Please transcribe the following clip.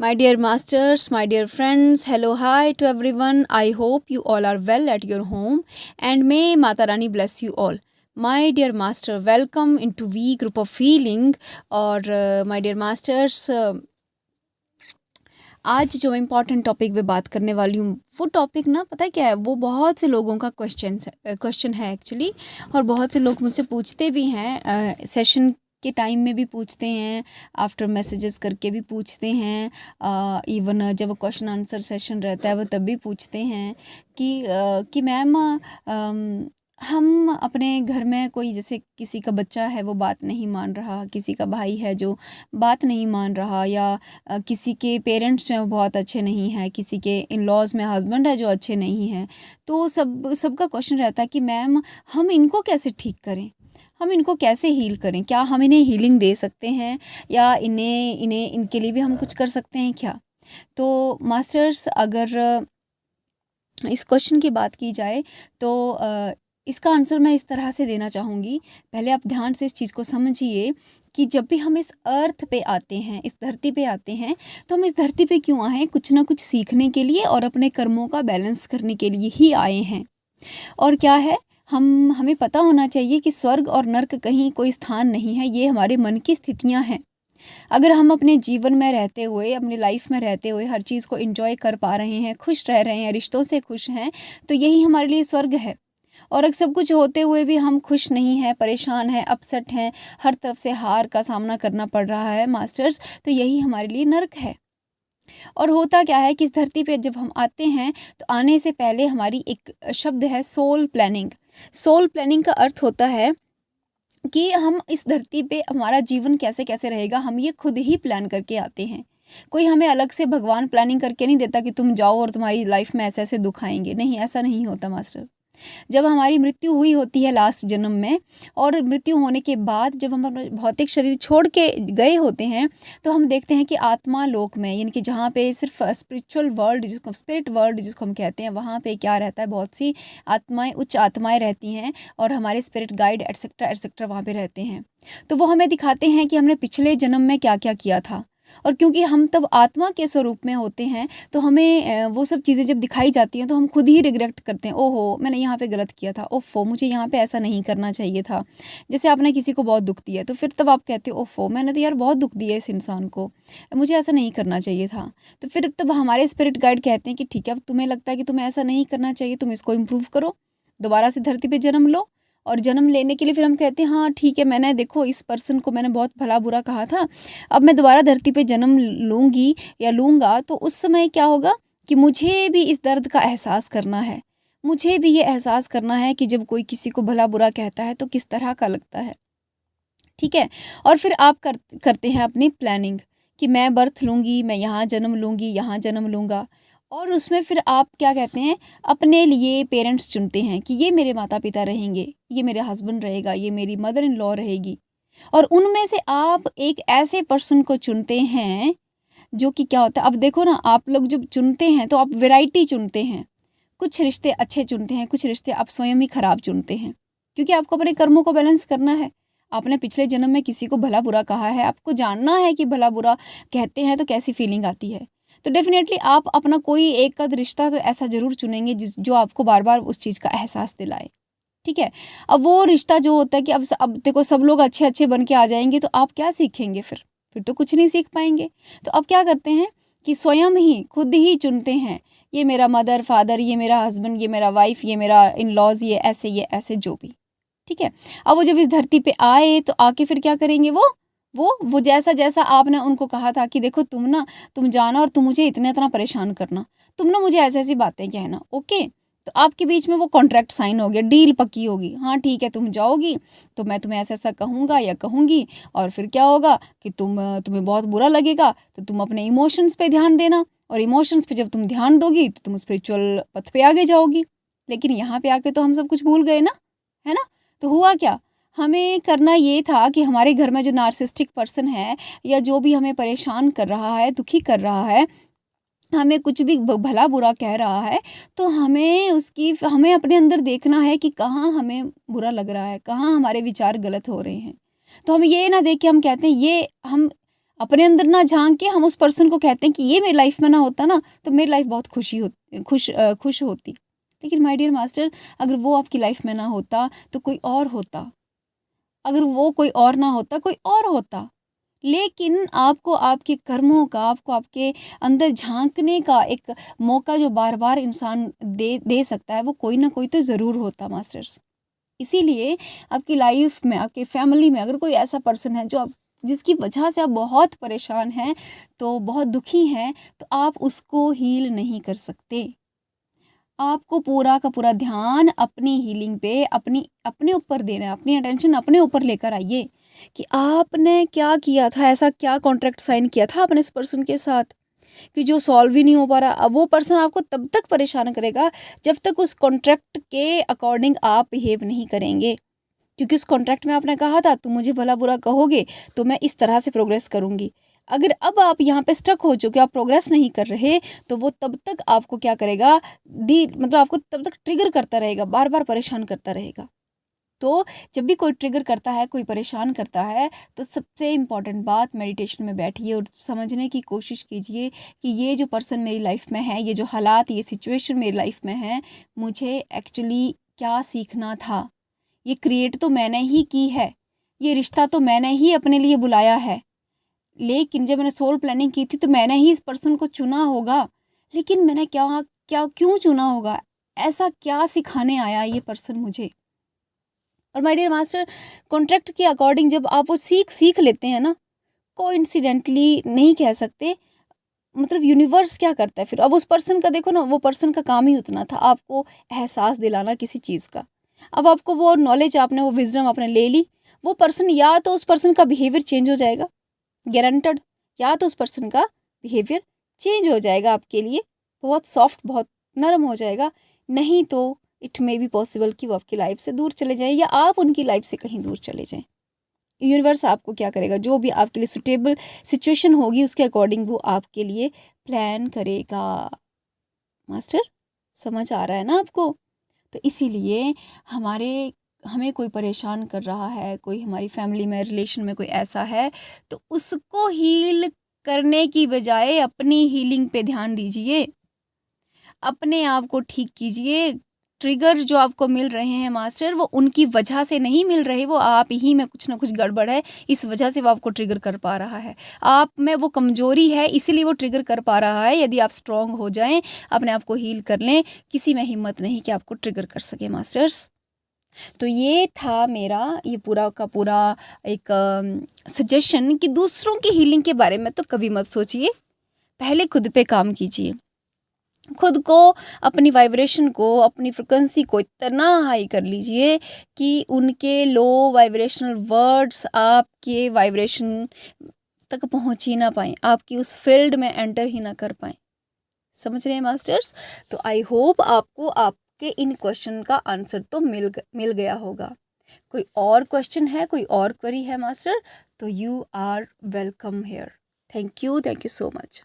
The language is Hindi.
My dear masters, my dear friends, hello, hi to everyone. I hope you all are well at your home and may Mata Rani bless you all. My dear master, welcome into V group of feeling और my dear masters, आज जो इम्पॉर्टेंट टॉपिक पे बात करने वाली हूँ वो टॉपिक ना पता है क्या है, वो बहुत से लोगों का क्वेश्चन है एक्चुअली। और बहुत से लोग मुझसे पूछते भी हैं, सेशन के टाइम में भी पूछते हैं, आफ्टर मैसेजेस करके भी पूछते हैं, इवन जब क्वेश्चन आंसर सेशन रहता है वो तब भी पूछते हैं कि मैम हम अपने घर में कोई जैसे किसी का बच्चा है वो बात नहीं मान रहा, किसी का भाई है जो बात नहीं मान रहा, या किसी के पेरेंट्स जो हैं वो बहुत अच्छे नहीं हैं, किसी के इन लॉज में हस्बैंड है जो अच्छे नहीं हैं। तो सबका क्वेश्चन रहता है कि मैम हम इनको कैसे ठीक करें, हम इनको कैसे हील करें, क्या हम इन्हें हीलिंग दे सकते हैं या इन्हें इनके लिए भी हम कुछ कर सकते हैं क्या। तो मास्टर्स, अगर इस क्वेश्चन की बात की जाए तो इसका आंसर मैं इस तरह से देना चाहूँगी। पहले आप ध्यान से इस चीज़ को समझिए कि जब भी हम इस अर्थ पे आते हैं, इस धरती पे आते हैं, तो हम इस धरती पे क्यों आए हैं? कुछ ना कुछ सीखने के लिए और अपने कर्मों का बैलेंस करने के लिए ही आए हैं। और क्या है, हमें पता होना चाहिए कि स्वर्ग और नर्क कहीं कोई स्थान नहीं है, ये हमारे मन की स्थितियाँ हैं। अगर हम अपने जीवन में रहते हुए, अपनी लाइफ में रहते हुए हर चीज़ को एंजॉय कर पा रहे हैं, खुश रह रहे हैं, रिश्तों से खुश हैं, तो यही हमारे लिए स्वर्ग है। और अगर सब कुछ होते हुए भी हम खुश नहीं हैं, परेशान हैं, अपसेट हैं, हर तरफ से हार का सामना करना पड़ रहा है मास्टर्स, तो यही हमारे लिए नर्क है। और होता क्या है कि इस धरती पे जब हम आते हैं तो आने से पहले हमारी एक शब्द है सोल प्लानिंग। सोल प्लानिंग का अर्थ होता है कि हम इस धरती पे हमारा जीवन कैसे कैसे रहेगा, हम ये खुद ही प्लान करके आते हैं। कोई हमें अलग से भगवान प्लानिंग करके नहीं देता कि तुम जाओ और तुम्हारी लाइफ में ऐसे ऐसे दुख आएंगे, नहीं, ऐसा नहीं होता मास्टर। जब हमारी मृत्यु हुई होती है लास्ट जन्म में, और मृत्यु होने के बाद जब हम अपना भौतिक शरीर छोड़ के गए होते हैं, तो हम देखते हैं कि आत्मा लोक में, यानी कि जहाँ पे सिर्फ स्पिरिचुअल वर्ल्ड, जिसको स्पिरिट वर्ल्ड जिसको हम कहते हैं, वहाँ पे क्या रहता है, बहुत सी आत्माएं, उच्च आत्माएं रहती हैं और हमारे स्पिरिट गाइड एटसेट्रा एटसेट्रा वहाँ पे रहते हैं। तो वो हमें दिखाते हैं कि हमने पिछले जन्म में क्या क्या किया था। और क्योंकि हम तब आत्मा के स्वरूप में होते हैं, तो हमें वो सब चीज़ें जब दिखाई जाती हैं तो हम खुद ही रिग्रेट करते हैं, ओहो मैंने यहाँ पे गलत किया था, ओफो मुझे यहाँ पे ऐसा नहीं करना चाहिए था। जैसे आपने किसी को बहुत दुख दिया तो फिर तब आप कहते हो, ओफो मैंने तो यार बहुत दुख दिया इस इंसान को, मुझे ऐसा नहीं करना चाहिए था। तो फिर तब हमारे स्पिरिट गाइड कहते हैं कि ठीक है, अब तुम्हें लगता है कि तुम्हें ऐसा नहीं करना चाहिए, तुम इसको इम्प्रूव करो, दोबारा से धरती पर जन्म लो। और जन्म लेने के लिए फिर हम कहते हैं, हाँ ठीक है, मैंने देखो इस पर्सन को मैंने बहुत भला बुरा कहा था, अब मैं दोबारा धरती पे जन्म लूँगी या लूँगा, तो उस समय क्या होगा कि मुझे भी इस दर्द का एहसास करना है, मुझे भी ये एहसास करना है कि जब कोई किसी को भला बुरा कहता है तो किस तरह का लगता है। ठीक है। और फिर आप करते हैं अपनी प्लानिंग कि मैं बर्थ लूँगी, मैं यहाँ जन्म लूँगी, यहाँ जन्म लूँगा। और उसमें फिर आप क्या कहते हैं, अपने लिए पेरेंट्स चुनते हैं कि ये मेरे माता पिता रहेंगे, ये मेरे हस्बैंड रहेगा, ये मेरी मदर इन लॉ रहेगी। और उनमें से आप एक ऐसे पर्सन को चुनते हैं जो कि क्या होता है, अब देखो ना, आप लोग जब चुनते हैं तो आप वैरायटी चुनते हैं। कुछ रिश्ते अच्छे चुनते हैं, कुछ रिश्ते आप स्वयं ही खराब चुनते हैं, क्योंकि आपको अपने कर्मों को बैलेंस करना है। आपने पिछले जन्म में किसी को भला बुरा कहा है, आपको जानना है कि भला बुरा कहते हैं तो कैसी फीलिंग आती है। तो डेफिनेटली आप अपना कोई एक आध रिश्ता तो ऐसा ज़रूर चुनेंगे जो आपको बार बार उस चीज़ का एहसास दिलाए। ठीक है। अब वो रिश्ता जो होता है कि अब देखो सब लोग अच्छे अच्छे बन के आ जाएंगे तो आप क्या सीखेंगे, फिर तो कुछ नहीं सीख पाएंगे। तो अब क्या करते हैं कि स्वयं ही खुद ही चुनते हैं, ये मेरा मदर फादर, ये मेरा हस्बैंड, ये मेरा वाइफ, ये मेरा इन लॉज, ये ऐसे जो भी। ठीक है। अब वो जब इस धरती पे आए तो आके फिर क्या करेंगे, वो जैसा जैसा आपने उनको कहा था कि देखो तुम जाना और तुम मुझे इतना इतना परेशान करना, तुम ना मुझे ऐसी ऐसी बातें कहना, ओके। तो आपके बीच में वो कॉन्ट्रैक्ट साइन हो गया, डील पक्की होगी, हाँ ठीक है तुम जाओगी तो मैं तुम्हें ऐसा ऐसा कहूँगा या कहूँगी। और फिर क्या होगा कि तुम्हें बहुत बुरा लगेगा, तो तुम अपने इमोशंस पे ध्यान देना, और इमोशंस पे जब तुम ध्यान दोगी तो तुम स्पिरिचुअल पथ पे आगे जाओगी। लेकिन यहाँ पे आके तो हम सब कुछ भूल गए ना, है ना। तो हुआ क्या, हमें करना ये था कि हमारे घर में जो नार्सिस्टिक पर्सन है या जो भी हमें परेशान कर रहा है, दुखी कर रहा है, हमें कुछ भी भला बुरा कह रहा है, तो हमें अपने अंदर देखना है कि कहाँ हमें बुरा लग रहा है, कहाँ हमारे विचार गलत हो रहे हैं। तो हम ये ना देख के हम कहते हैं ये अपने अंदर ना झाँक के हम उस पर्सन को कहते हैं कि ये मेरी लाइफ में ना होता ना तो मेरी लाइफ बहुत खुश होती। लेकिन माय डियर मास्टर, अगर वो आपकी लाइफ में ना होता तो कोई और होता, अगर वो कोई और ना होता कोई और होता। लेकिन आपको आपके कर्मों का, आपको आपके अंदर झाँकने का एक मौका जो बार-बार इंसान दे दे सकता है, वो कोई ना कोई तो ज़रूर होता मास्टर्स। इसीलिए आपकी लाइफ में, आपकी फैमिली में अगर कोई ऐसा पर्सन है जो आप जिसकी वजह से आप बहुत परेशान हैं, तो बहुत दुखी हैं, तो आप उसको हील नहीं कर सकते। आपको पूरा का पूरा ध्यान अपनी हीलिंग पे, अपने ऊपर देना है, अपनी अटेंशन अपने ऊपर लेकर आइए कि आपने क्या किया था, ऐसा क्या कॉन्ट्रैक्ट साइन किया था आपने इस पर्सन के साथ कि जो सॉल्व ही नहीं हो पा रहा। अब वो पर्सन आपको तब तक परेशान करेगा जब तक उस कॉन्ट्रैक्ट के अकॉर्डिंग आप बिहेव नहीं करेंगे, क्योंकि उस कॉन्ट्रैक्ट में आपने कहा था तुम मुझे भला बुरा कहोगे तो मैं इस तरह से प्रोग्रेस करूँगी। अगर अब आप यहाँ पे स्टक हो चुके, आप प्रोग्रेस नहीं कर रहे, तो वो तब तक आपको क्या करेगा, मतलब आपको तब तक ट्रिगर करता रहेगा, बार बार परेशान करता रहेगा। तो जब भी कोई ट्रिगर करता है, कोई परेशान करता है, तो सबसे इम्पॉर्टेंट बात, मेडिटेशन में बैठिए और समझने की कोशिश कीजिए कि ये जो पर्सन मेरी लाइफ में है, ये जो हालात, ये सिचुएशन मेरी लाइफ में है, मुझे एक्चुअली क्या सीखना था। ये क्रिएट तो मैंने ही की है, ये रिश्ता तो मैंने ही अपने लिए बुलाया है, लेकिन जब मैंने सोल प्लानिंग की थी तो मैंने ही इस पर्सन को चुना होगा। लेकिन मैंने क्या क्या क्यों चुना होगा, ऐसा क्या सिखाने आया ये पर्सन मुझे। और माय डियर मास्टर, कॉन्ट्रैक्ट के अकॉर्डिंग जब आप वो सीख लेते हैं ना, कोइंसिडेंटली नहीं कह सकते, मतलब यूनिवर्स क्या करता है फिर। अब उस पर्सन का देखो ना, वो पर्सन का काम ही उतना था आपको एहसास दिलाना किसी चीज़ का। अब आपको वो नॉलेज, आपने वो विजडम आपने ले ली, वो पर्सन या तो उस पर्सन का बिहेवियर चेंज हो जाएगा, गारंटेड, या तो उस पर्सन का बिहेवियर चेंज हो जाएगा आपके लिए, बहुत सॉफ्ट, बहुत नरम हो जाएगा। नहीं तो इट मे बी पॉसिबल कि वो आपकी लाइफ से दूर चले जाएं या आप उनकी लाइफ से कहीं दूर चले जाएं। यूनिवर्स आपको क्या करेगा, जो भी आपके लिए सुटेबल सिचुएशन होगी उसके अकॉर्डिंग वो आपके लिए प्लान करेगा। मास्टर, समझ आ रहा है ना आपको? तो इसीलिए हमें कोई परेशान कर रहा है, कोई हमारी फैमिली में, रिलेशन में कोई ऐसा है, तो उसको हील करने की बजाय अपनी हीलिंग पे ध्यान दीजिए, अपने आप को ठीक कीजिए। ट्रिगर जो आपको मिल रहे हैं मास्टर, वो उनकी वजह से नहीं मिल रहे, वो आप ही में कुछ ना कुछ गड़बड़ है, इस वजह से वो आपको ट्रिगर कर पा रहा है। आप में वो कमज़ोरी है, इसीलिए वो ट्रिगर कर पा रहा है। यदि आप स्ट्रांग हो जाएं, अपने आप को हील कर लें, किसी में हिम्मत नहीं कि आपको ट्रिगर कर सके मास्टर्स। तो ये था मेरा ये पूरा का पूरा एक सजेशन कि दूसरों की हीलिंग के बारे में तो कभी मत सोचिए, पहले खुद पे काम कीजिए। खुद को, अपनी वाइब्रेशन को, अपनी फ्रिक्वेंसी को इतना हाई कर लीजिए कि उनके लो वाइब्रेशनल वर्ड्स आपके वाइब्रेशन तक पहुंच ही ना पाएँ, आपकी उस फील्ड में एंटर ही ना कर पाएँ। समझ रहे हैं मास्टर्स? तो आई होप आपको आपके इन क्वेश्चन का आंसर तो मिल गया होगा। कोई और क्वेश्चन है, कोई और क्वेरी है मास्टर, तो you are welcome here. Thank you so much.